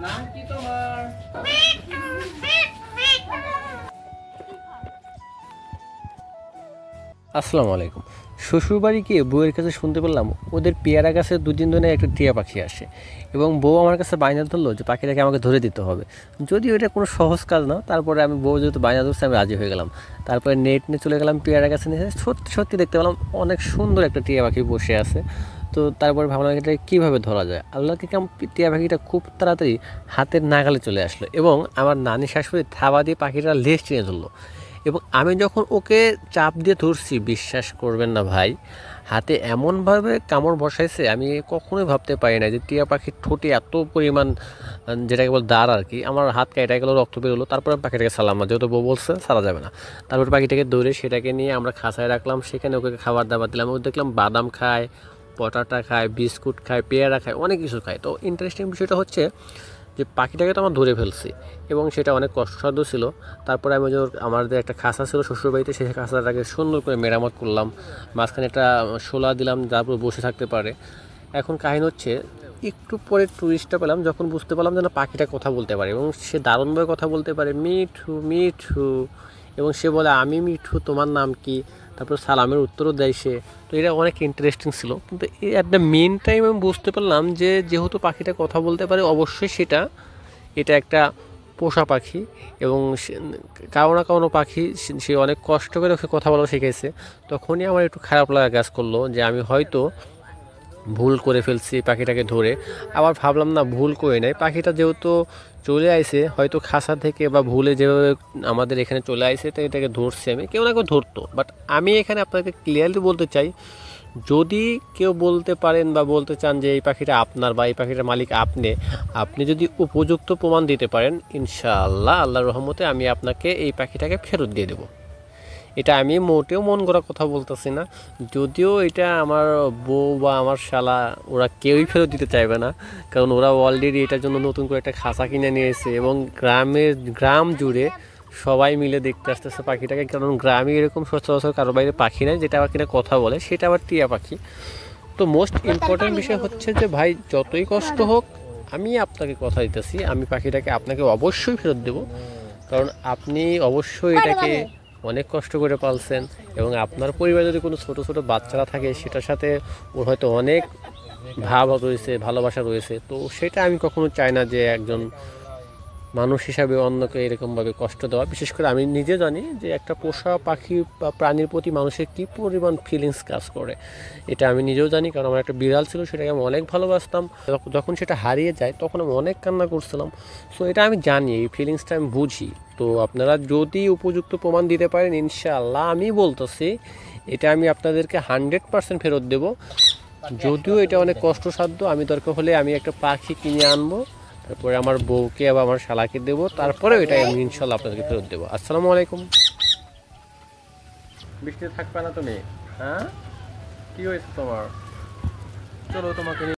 নাম কি তোমার? আসসালামু আলাইকুম। শ্বশুরবাড়ি গিয়ে বউয়ের কাছে শুনতে পেলাম ওদের পেয়ারা গাছে দুদিন ধরে একটা টিয়া পাখি আসে, এবং বউ আমার কাছে বায়না ধরলো যে পাখিটাকে আমাকে ধরে দিতে হবে। যদিও এটা কোনো সহজ কাজ না, তারপরে আমি বউ যেহেতু বায়না ধরছে আমি রাজি হয়ে গেলাম। তারপরে নেট নিয়ে চলে গেলাম পেয়ারা গাছে নিয়ে, সত্যি সত্যি দেখতে পেলাম অনেক সুন্দর একটা টিয়া পাখি বসে আছে। তো তারপরে ভাবলাম এটা কীভাবে ধরা যায়। আল্লাহকে কেমন টিয়া পাখিটা খুব তাড়াতাড়ি হাতের নাগালে চলে আসলো, এবং আমার নানি শাশুড়ি থাবা দিয়ে পাখিটা লেজ টেনে ধরলো। এবং আমি যখন ওকে চাপ দিয়ে ধরছি, বিশ্বাস করবেন না ভাই, হাতে এমনভাবে কামড় বসাইছে আমি কখনোই ভাবতে পারি না যে টিয়া পাখির ঠোঁটে এত পরিমাণ, যেটাকে বল দাঁড় আর কি। আমার হাত কেটে গেলো, রক্ত বেরোলো। তারপরে পাখিটাকে সারলাম না, যেহেতু বউ বলছে সারা যাবে না। তারপরে পাখিটাকে ধরে সেটাকে নিয়ে আমরা খাঁচায় রাখলাম, সেখানে ওকে খাবার দাবার দিলাম। ও দেখলাম বাদাম খায়, পটাটা খায়, বিস্কুট খায়, পেয়ারা খায়, অনেক কিছু খায়। তো ইন্টারেস্টিং বিষয়টা হচ্ছে যে পাখিটাকে তো আমরা ধরে ফেলছি, এবং সেটা অনেক কষ্টসাধ্য ছিল। তারপরে আমি যে আমাদের একটা খাঁচা ছিল শ্বশুরবাড়িতে, সেই খাঁচাটাকে সুন্দর করে মেরামত করলাম, মাঝখানে একটা শোলা দিলাম তারপর বসে থাকতে পারে। এখন কাহিনী হচ্ছে, একটু পরে টুরিস্টটা পেলাম, যখন বুঝতে পারলাম যে না পাখিটা কথা বলতে পারে, এবং সে দারুণভাবে কথা বলতে পারে, মিঠু মিঠু, এবং সে বলে আমি মিঠু, তোমার নাম কি, তারপর সালামের উত্তরও দেয় সে। তো এটা অনেক ইন্টারেস্টিং ছিল। কিন্তু অ্যাট দ্য মেন টাইম আমি বুঝতে পারলাম যে যেহেতু পাখিটা কথা বলতে পারে, অবশ্যই এটা একটা পোষা পাখি, এবং কারো না কারো পাখি সে অনেক কষ্ট করে ওকে কথা বলা শিখেছে। তখনই আমার একটু খারাপ লাগা কাজ করলো যে আমি হয়তো ভুল করে ফেলছি পাখিটাকে ধরে। আবার ভাবলাম না, ভুল করে নাই, পাখিটা যেহেতু চলে আইছে হয়তো খাঁচা থেকে বা ভুলে যেভাবে আমাদের এখানে চলে আইছে, তো এটাকে ধরছি আমি, কেউ না কেউ ধরতো। বাট আমি এখানে আপনাকে ক্লিয়ারলি বলতে চাই, যদি কেউ বলতে পারেন বা বলতে চান যে এই পাখিটা আপনার বা এই পাখিটার মালিক আপনি যদি উপযুক্ত প্রমাণ দিতে পারেন, ইনশাআল্লাহ আল্লাহর রহমতে আমি আপনাকে এই পাখিটাকে ফেরত দিয়ে দেবো। এটা আমি মোটেও মন গড়া কথা বলতেছি না। যদিও এটা আমার বউ বা আমার শালা ওরা কেউই ফেরত দিতে চাইবে না, কারণ ওরা অলরেডি এটার জন্য নতুন করে একটা খাঁচা কিনে নিয়েছে, এবং গ্রাম জুড়ে সবাই মিলে দেখতে আসতেছে পাখিটাকে। কারণ গ্রামে এরকম সচরাচর কারো বাইরে পাখি নাই যেটা আবার কিনা কথা বলে, সেটা আবার টিয়া পাখি। তো মোস্ট ইম্পর্ট্যান্ট বিষয় হচ্ছে যে ভাই, যতই কষ্ট হোক আমি আপনাকে কথা দিতেছি, আমি পাখিটাকে আপনাকে অবশ্যই ফেরত দেব। কারণ আপনি অবশ্যই এটাকে অনেক কষ্ট করে পালছেন, এবং আপনার পরিবারে যদি কোনো ছোটো ছোটো বাচ্চারা থাকে, সেটার সাথে ওর হয়তো অনেক ভাব রয়েছে, ভালোবাসা রয়েছে। তো সেটা আমি কখনো চাই না যে একজন মানুষ হিসাবে অন্যকে এরকমভাবে কষ্ট দেওয়া। বিশেষ করে আমি নিজে জানি যে একটা পোষা পাখি বা প্রাণীর প্রতি মানুষের কী পরিমাণ ফিলিংস কাজ করে, এটা আমি নিজেও জানি। কারণ আমার একটা বিড়াল ছিল, সেটাকে আমি অনেক ভালোবাসতাম। যখন সেটা হারিয়ে যায় তখন আমি অনেক কান্না করছিলাম। সো এটা আমি জানি, এই ফিলিংসটা আমি বুঝি। তো আপনারা যদি উপযুক্ত প্রমাণ দিতে পারেন, ইনশাআল্লাহ আমি বলতেছি এটা আমি আপনাদেরকে 100% ফেরত দেব। যদিও এটা অনেক কষ্টসাধ্য, আমি দরকার হলে আমি একটা পাখি কিনে আনবো, তারপরে আমার বউকে আবার আমার শালাকে দেবো, তারপরে এটা আমি ইনশাল্লাহ আপনাদেরকে ফেরত দেবো। আসসালামু আলাইকুম। বৃষ্টিতে থাকবে না তুমি? হ্যাঁ, কি হয়েছে তোমার? চলো তোমাকে